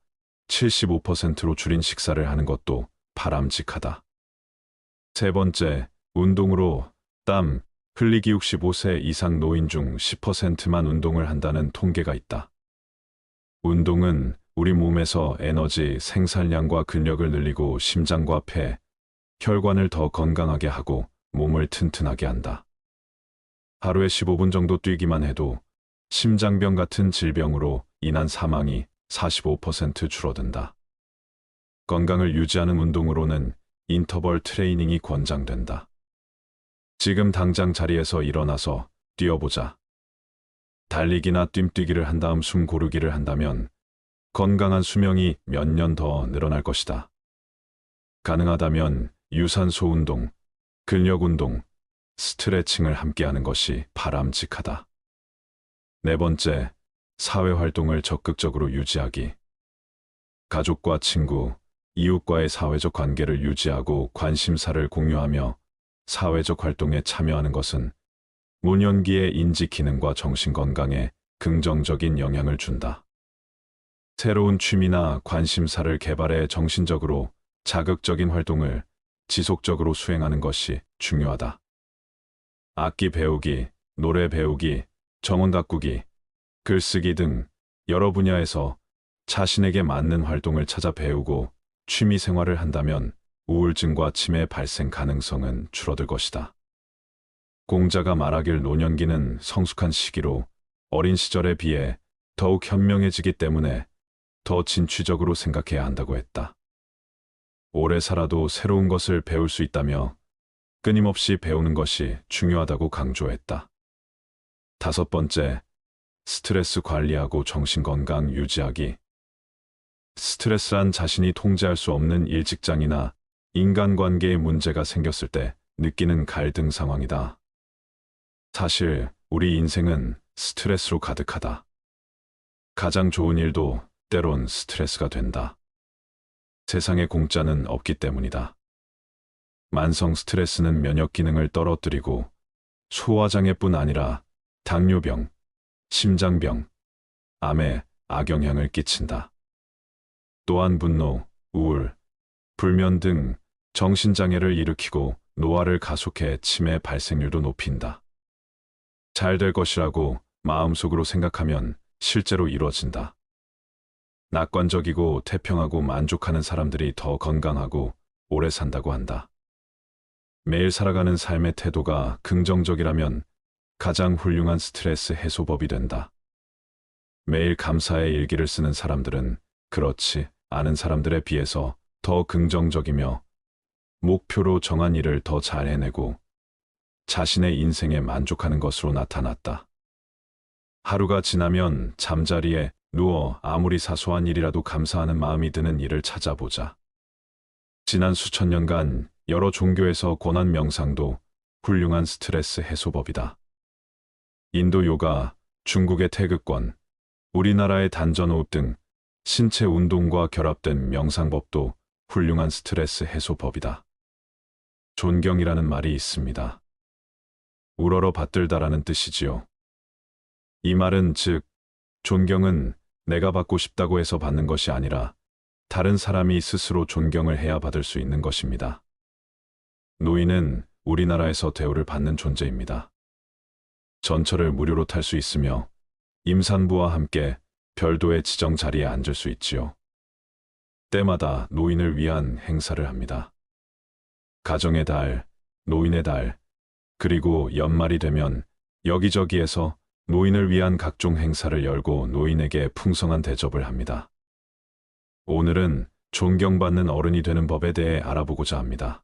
75%로 줄인 식사를 하는 것도 바람직하다. 세 번째, 운동으로 땀 흘리기. 65세 이상 노인 중 10%만 운동을 한다는 통계가 있다. 운동은 우리 몸에서 에너지 생산량과 근력을 늘리고 심장과 폐, 혈관을 더 건강하게 하고 몸을 튼튼하게 한다. 하루에 15분 정도 뛰기만 해도 심장병 같은 질병으로 인한 사망이 45% 줄어든다. 건강을 유지하는 운동으로는 인터벌 트레이닝이 권장된다. 지금 당장 자리에서 일어나서 뛰어보자. 달리기나 뜀뛰기를 한 다음 숨 고르기를 한다면 건강한 수명이 몇 년 더 늘어날 것이다. 가능하다면 유산소 운동, 근력 운동, 스트레칭을 함께하는 것이 바람직하다. 네 번째, 사회활동을 적극적으로 유지하기. 가족과 친구, 이웃과의 사회적 관계를 유지하고 관심사를 공유하며 사회적 활동에 참여하는 것은 노년기의 인지 기능과 정신 건강에 긍정적인 영향을 준다. 새로운 취미나 관심사를 개발해 정신적으로 자극적인 활동을 지속적으로 수행하는 것이 중요하다. 악기 배우기, 노래 배우기, 정원 가꾸기, 글쓰기 등 여러 분야에서 자신에게 맞는 활동을 찾아 배우고 취미 생활을 한다면 우울증과 치매 발생 가능성은 줄어들 것이다. 공자가 말하길 노년기는 성숙한 시기로 어린 시절에 비해 더욱 현명해지기 때문에 더 진취적으로 생각해야 한다고 했다. 오래 살아도 새로운 것을 배울 수 있다며 끊임없이 배우는 것이 중요하다고 강조했다. 다섯 번째, 스트레스 관리하고 정신건강 유지하기. 스트레스란 자신이 통제할 수 없는 일직장이나 인간관계에 문제가 생겼을 때 느끼는 갈등 상황이다. 사실 우리 인생은 스트레스로 가득하다. 가장 좋은 일도 때론 스트레스가 된다. 세상에 공짜는 없기 때문이다. 만성 스트레스는 면역 기능을 떨어뜨리고 소화장애뿐 아니라 당뇨병, 심장병, 암에 악영향을 끼친다. 또한 분노, 우울, 불면 등 정신장애를 일으키고 노화를 가속해 치매 발생률도 높인다. 잘 될 것이라고 마음속으로 생각하면 실제로 이루어진다. 낙관적이고 태평하고 만족하는 사람들이 더 건강하고 오래 산다고 한다. 매일 살아가는 삶의 태도가 긍정적이라면 가장 훌륭한 스트레스 해소법이 된다. 매일 감사의 일기를 쓰는 사람들은 그렇지 않은 사람들에 비해서 더 긍정적이며 목표로 정한 일을 더 잘 해내고 자신의 인생에 만족하는 것으로 나타났다. 하루가 지나면 잠자리에 누워 아무리 사소한 일이라도 감사하는 마음이 드는 일을 찾아보자. 지난 수천 년간 여러 종교에서 권한 명상도 훌륭한 스트레스 해소법이다. 인도 요가, 중국의 태극권, 우리나라의 단전호흡 등 신체 운동과 결합된 명상법도 훌륭한 스트레스 해소법이다. 존경이라는 말이 있습니다. 우러러 받들다라는 뜻이지요. 이 말은 즉, 존경은 내가 받고 싶다고 해서 받는 것이 아니라 다른 사람이 스스로 존경을 해야 받을 수 있는 것입니다. 노인은 우리나라에서 대우를 받는 존재입니다. 전철을 무료로 탈 수 있으며 임산부와 함께 별도의 지정 자리에 앉을 수 있지요. 때마다 노인을 위한 행사를 합니다. 가정의 달, 노인의 달, 그리고 연말이 되면 여기저기에서 노인을 위한 각종 행사를 열고 노인에게 풍성한 대접을 합니다. 오늘은 존경받는 어른이 되는 법에 대해 알아보고자 합니다.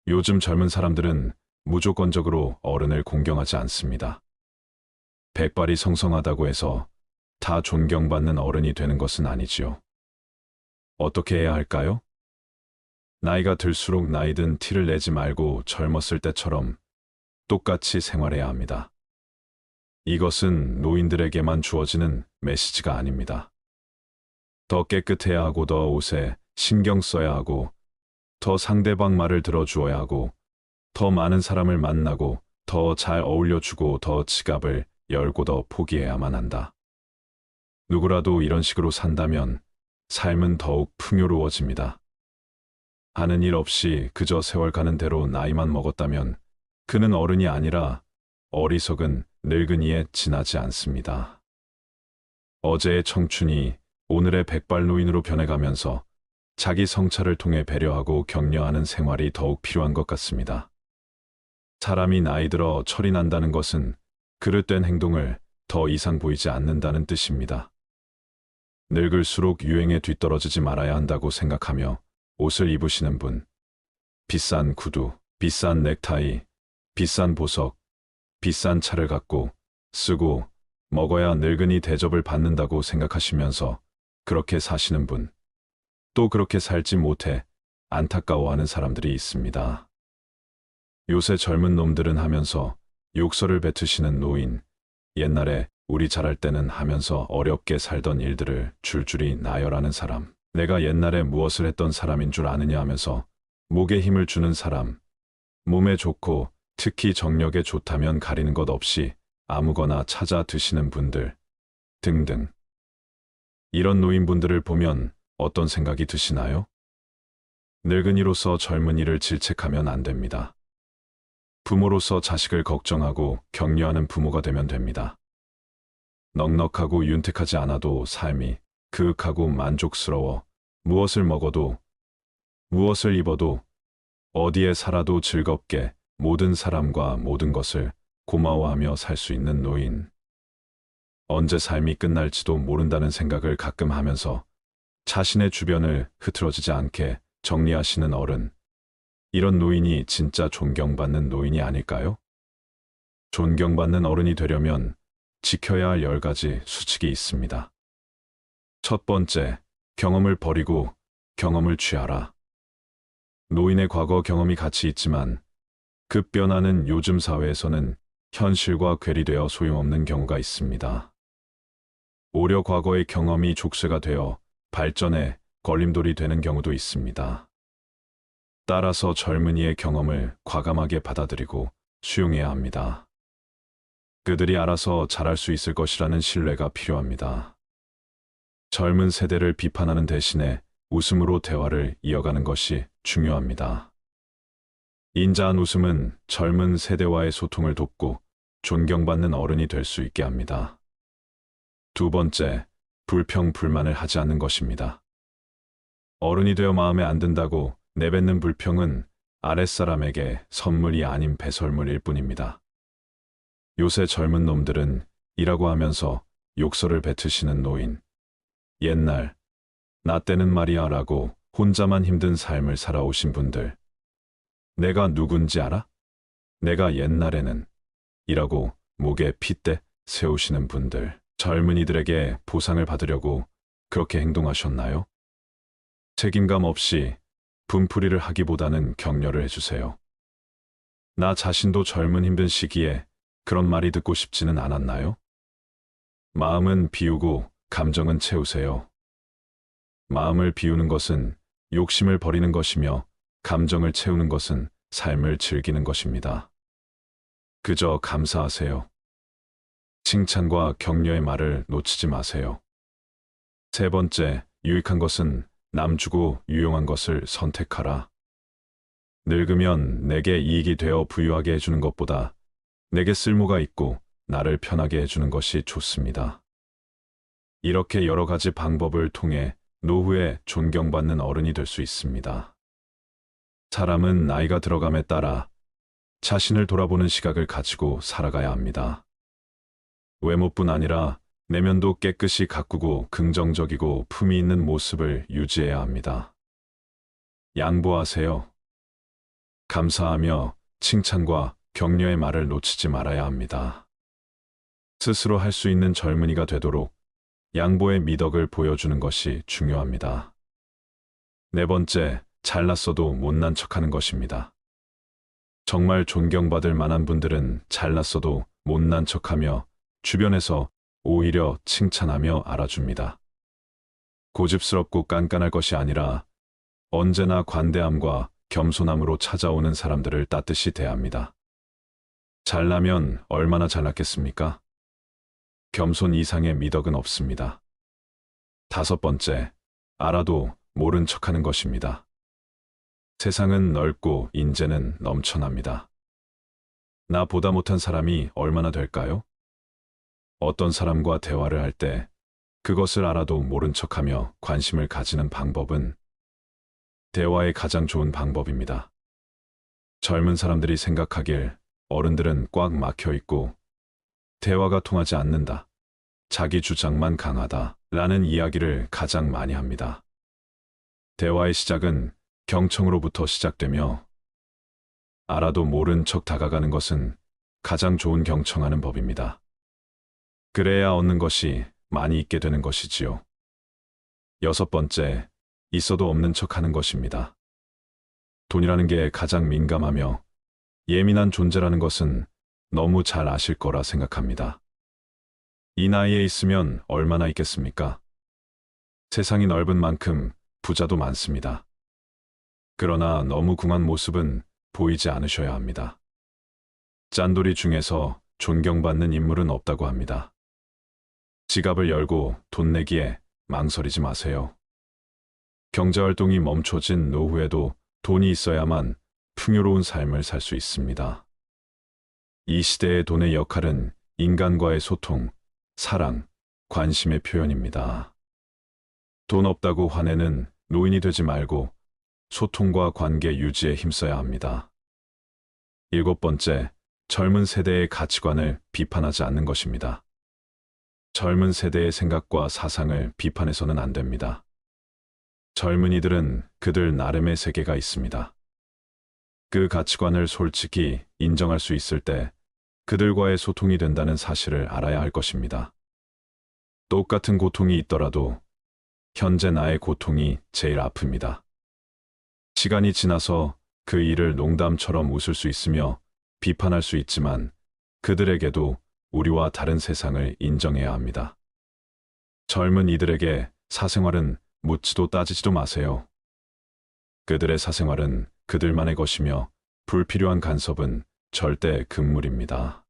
요즘 젊은 사람들은 무조건적으로 어른을 공경하지 않습니다. 백발이 성성하다고 해서 다 존경받는 어른이 되는 것은 아니지요. 어떻게 해야 할까요? 나이가 들수록 나이든 티를 내지 말고 젊었을 때처럼 똑같이 생활해야 합니다. 이것은 노인들에게만 주어지는 메시지가 아닙니다. 더 깨끗해야 하고 더 옷에 신경 써야 하고 더 상대방 말을 들어주어야 하고 더 많은 사람을 만나고 더 잘 어울려주고 더 지갑을 열고 더 포기해야만 한다. 누구라도 이런 식으로 산다면 삶은 더욱 풍요로워집니다. 하는 일 없이 그저 세월 가는 대로 나이만 먹었다면 그는 어른이 아니라 어리석은 늙은이에 지나지 않습니다. 어제의 청춘이 오늘의 백발노인으로 변해가면서 자기 성찰을 통해 배려하고 격려하는 생활이 더욱 필요한 것 같습니다. 사람이 나이 들어 철이 난다는 것은 그릇된 행동을 더 이상 보이지 않는다는 뜻입니다. 늙을수록 유행에 뒤떨어지지 말아야 한다고 생각하며 옷을 입으시는 분, 비싼 구두, 비싼 넥타이, 비싼 보석, 비싼 차를 갖고 쓰고 먹어야 늙은이 대접을 받는다고 생각하시면서 그렇게 사시는 분, 또 그렇게 살지 못해 안타까워하는 사람들이 있습니다. 요새 젊은 놈들은 하면서 욕설을 뱉으시는 노인, 옛날에 우리 잘할 때는 하면서 어렵게 살던 일들을 줄줄이 나열하는 사람, 내가 옛날에 무엇을 했던 사람인 줄 아느냐 하면서 목에 힘을 주는 사람, 몸에 좋고 특히 정력에 좋다면 가리는 것 없이 아무거나 찾아 드시는 분들 등등. 이런 노인분들을 보면 어떤 생각이 드시나요? 늙은이로서 젊은이를 질책하면 안 됩니다. 부모로서 자식을 걱정하고 격려하는 부모가 되면 됩니다. 넉넉하고 윤택하지 않아도 삶이 그윽하고 만족스러워 무엇을 먹어도 무엇을 입어도 어디에 살아도 즐겁게 모든 사람과 모든 것을 고마워하며 살 수 있는 노인. 언제 삶이 끝날지도 모른다는 생각을 가끔 하면서 자신의 주변을 흐트러지지 않게 정리하시는 어른. 이런 노인이 진짜 존경받는 노인이 아닐까요? 존경받는 어른이 되려면 지켜야 할 10가지 수칙이 있습니다. 첫 번째, 경험을 버리고 경험을 취하라. 노인의 과거 경험이 가치 있지만 급변하는 요즘 사회에서는 현실과 괴리되어 소용없는 경우가 있습니다. 오려 과거의 경험이 족쇄가 되어 발전에 걸림돌이 되는 경우도 있습니다. 따라서 젊은이의 경험을 과감하게 받아들이고 수용해야 합니다. 그들이 알아서 잘할 수 있을 것이라는 신뢰가 필요합니다. 젊은 세대를 비판하는 대신에 웃음으로 대화를 이어가는 것이 중요합니다. 인자한 웃음은 젊은 세대와의 소통을 돕고 존경받는 어른이 될 수 있게 합니다. 두 번째, 불평, 불만을 하지 않는 것입니다. 어른이 되어 마음에 안 든다고 내뱉는 불평은 아랫사람에게 선물이 아닌 배설물일 뿐입니다. 요새 젊은 놈들은 이라고 하면서 욕설을 뱉으시는 노인, 옛날, 나 때는 말이야 라고 혼자만 힘든 삶을 살아오신 분들, 내가 누군지 알아? 내가 옛날에는 이라고 목에 핏대 세우시는 분들, 젊은이들에게 보상을 받으려고 그렇게 행동하셨나요? 책임감 없이 분풀이를 하기보다는 격려를 해주세요. 나 자신도 젊은 힘든 시기에 그런 말이 듣고 싶지는 않았나요? 마음은 비우고 감정은 채우세요. 마음을 비우는 것은 욕심을 버리는 것이며 감정을 채우는 것은 삶을 즐기는 것입니다. 그저 감사하세요. 칭찬과 격려의 말을 놓치지 마세요. 세 번째, 유익한 것은 남주고 유용한 것을 선택하라. 늙으면 내게 이익이 되어 부유하게 해주는 것보다 내게 쓸모가 있고 나를 편하게 해주는 것이 좋습니다. 이렇게 여러 가지 방법을 통해 노후에 존경받는 어른이 될 수 있습니다. 사람은 나이가 들어감에 따라 자신을 돌아보는 시각을 가지고 살아가야 합니다. 외모뿐 아니라 내면도 깨끗이 가꾸고 긍정적이고 품위 있는 모습을 유지해야 합니다. 양보하세요. 감사하며 칭찬과 격려의 말을 놓치지 말아야 합니다. 스스로 할 수 있는 젊은이가 되도록 양보의 미덕을 보여주는 것이 중요합니다. 네 번째, 잘났어도 못난 척하는 것입니다. 정말 존경받을 만한 분들은 잘났어도 못난 척하며 주변에서 오히려 칭찬하며 알아줍니다. 고집스럽고 깐깐할 것이 아니라 언제나 관대함과 겸손함으로 찾아오는 사람들을 따뜻히 대합니다. 잘나면 얼마나 잘났겠습니까? 겸손 이상의 미덕은 없습니다. 다섯 번째, 알아도 모른 척하는 것입니다. 세상은 넓고 인재는 넘쳐납니다. 나보다 못한 사람이 얼마나 될까요? 어떤 사람과 대화를 할 때 그것을 알아도 모른 척하며 관심을 가지는 방법은 대화의 가장 좋은 방법입니다. 젊은 사람들이 생각하길 어른들은 꽉 막혀 있고 대화가 통하지 않는다, 자기 주장만 강하다 라는 이야기를 가장 많이 합니다. 대화의 시작은 경청으로부터 시작되며 알아도 모른 척 다가가는 것은 가장 좋은 경청하는 법입니다. 그래야 얻는 것이 많이 있게 되는 것이지요. 여섯 번째, 있어도 없는 척 하는 것입니다. 돈이라는 게 가장 민감하며 예민한 존재라는 것은 너무 잘 아실 거라 생각합니다. 이 나이에 있으면 얼마나 있겠습니까? 세상이 넓은 만큼 부자도 많습니다. 그러나 너무 궁한 모습은 보이지 않으셔야 합니다. 짠돌이 중에서 존경받는 인물은 없다고 합니다. 지갑을 열고 돈 내기에 망설이지 마세요. 경제활동이 멈춰진 노후에도 돈이 있어야만 풍요로운 삶을 살 수 있습니다. 이 시대의 돈의 역할은 인간과의 소통, 사랑, 관심의 표현입니다. 돈 없다고 화내는 노인이 되지 말고 소통과 관계 유지에 힘써야 합니다. 일곱 번째, 젊은 세대의 가치관을 비판하지 않는 것입니다. 젊은 세대의 생각과 사상을 비판해서는 안 됩니다. 젊은이들은 그들 나름의 세계가 있습니다. 그 가치관을 솔직히 인정할 수 있을 때 그들과의 소통이 된다는 사실을 알아야 할 것입니다. 똑같은 고통이 있더라도 현재 나의 고통이 제일 아픕니다. 시간이 지나서 그 일을 농담처럼 웃을 수 있으며 비판할 수 있지만 그들에게도 우리와 다른 세상을 인정해야 합니다. 젊은 이들에게 사생활은 묻지도 따지지도 마세요. 그들의 사생활은 그들만의 것이며 불필요한 간섭은 절대 금물입니다.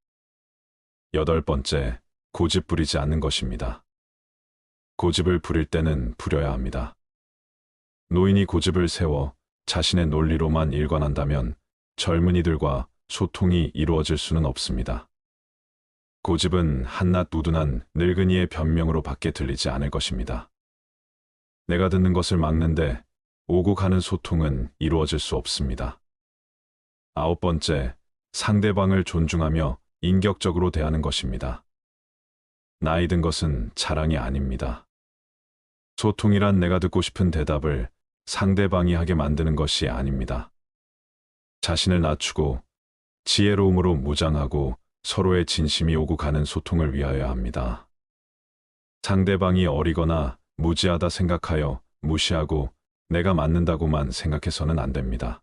여덟 번째, 고집 부리지 않는 것입니다. 고집을 부릴 때는 부려야 합니다. 노인이 고집을 세워 자신의 논리로만 일관한다면 젊은이들과 소통이 이루어질 수는 없습니다. 고집은 한낱 우둔한 늙은이의 변명으로 밖에 들리지 않을 것입니다. 내가 듣는 것을 막는데 오고 가는 소통은 이루어질 수 없습니다. 아홉 번째, 상대방을 존중하며 인격적으로 대하는 것입니다. 나이 든 것은 자랑이 아닙니다. 소통이란 내가 듣고 싶은 대답을 상대방이 하게 만드는 것이 아닙니다. 자신을 낮추고 지혜로움으로 무장하고 서로의 진심이 오고 가는 소통을 위하여야 합니다. 상대방이 어리거나 무지하다 생각하여 무시하고 내가 맞는다고만 생각해서는 안 됩니다.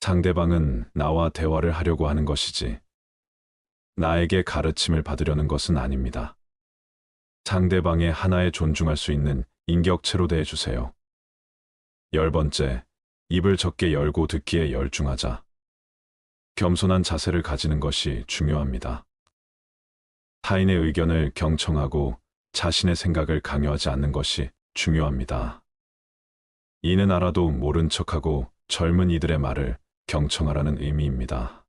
상대방은 나와 대화를 하려고 하는 것이지 나에게 가르침을 받으려는 것은 아닙니다. 상대방의 하나에 존중할 수 있는 인격체로 대해주세요. 열 번째, 입을 적게 열고 듣기에 열중하자. 겸손한 자세를 가지는 것이 중요합니다. 타인의 의견을 경청하고 자신의 생각을 강요하지 않는 것이 중요합니다. 이는 알아도 모른 척하고 젊은 이들의 말을 경청하라는 의미입니다.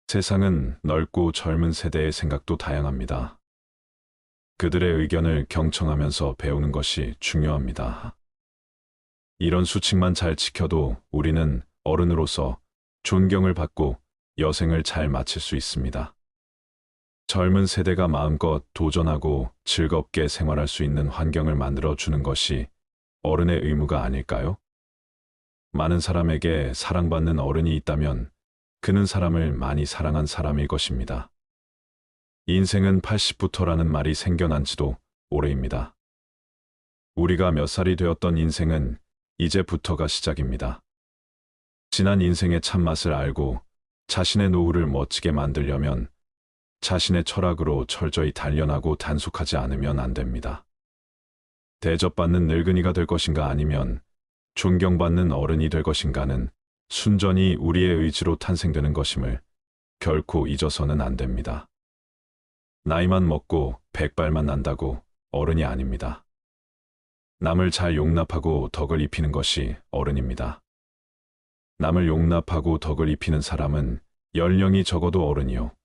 세상은 넓고 젊은 세대의 생각도 다양합니다. 그들의 의견을 경청하면서 배우는 것이 중요합니다. 이런 수칙만 잘 지켜도 우리는 어른으로서 존경을 받고 여생을 잘 마칠 수 있습니다. 젊은 세대가 마음껏 도전하고 즐겁게 생활할 수 있는 환경을 만들어 주는 것이 어른의 의무가 아닐까요? 많은 사람에게 사랑받는 어른이 있다면 그는 사람을 많이 사랑한 사람일 것입니다. 인생은 80부터라는 말이 생겨난 지도 오래입니다. 우리가 몇 살이 되었던 인생은 이제부터가 시작입니다. 지난 인생의 참맛을 알고 자신의 노후를 멋지게 만들려면 자신의 철학으로 철저히 단련하고 단속하지 않으면 안 됩니다. 대접받는 늙은이가 될 것인가 아니면 존경받는 어른이 될 것인가는 순전히 우리의 의지로 탄생되는 것임을 결코 잊어서는 안 됩니다. 나이만 먹고 백발만 난다고 어른이 아닙니다. 남을 잘 용납하고 덕을 입히는 것이 어른입니다. 남을 용납하고 덕을 입히는 사람은 연령이 적어도 어른이요.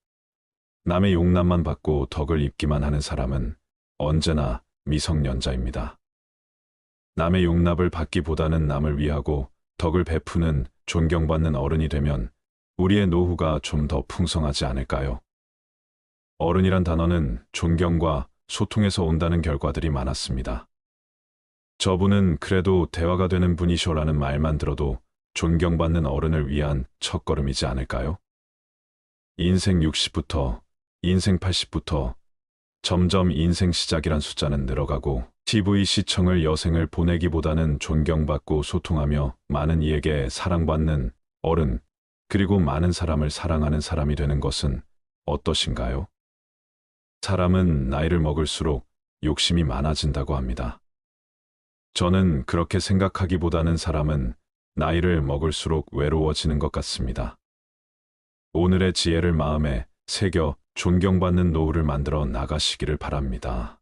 남의 용납만 받고 덕을 입기만 하는 사람은 언제나 미성년자입니다. 남의 용납을 받기보다는 남을 위하고 덕을 베푸는 존경받는 어른이 되면 우리의 노후가 좀 더 풍성하지 않을까요? 어른이란 단어는 존경과 소통에서 온다는 결과들이 많았습니다. 저분은 그래도 대화가 되는 분이셔라는 말만 들어도 존경받는 어른을 위한 첫걸음이지 않을까요? 인생 60부터, 인생 80부터 점점 인생 시작이란 숫자는 늘어가고 TV 시청을 여생을 보내기보다는 존경받고 소통하며 많은 이에게 사랑받는 어른, 그리고 많은 사람을 사랑하는 사람이 되는 것은 어떠신가요? 사람은 나이를 먹을수록 욕심이 많아진다고 합니다. 저는 그렇게 생각하기보다는 사람은 나이를 먹을수록 외로워지는 것 같습니다. 오늘의 지혜를 마음에 새겨 존경받는 노후를 만들어 나가시기를 바랍니다.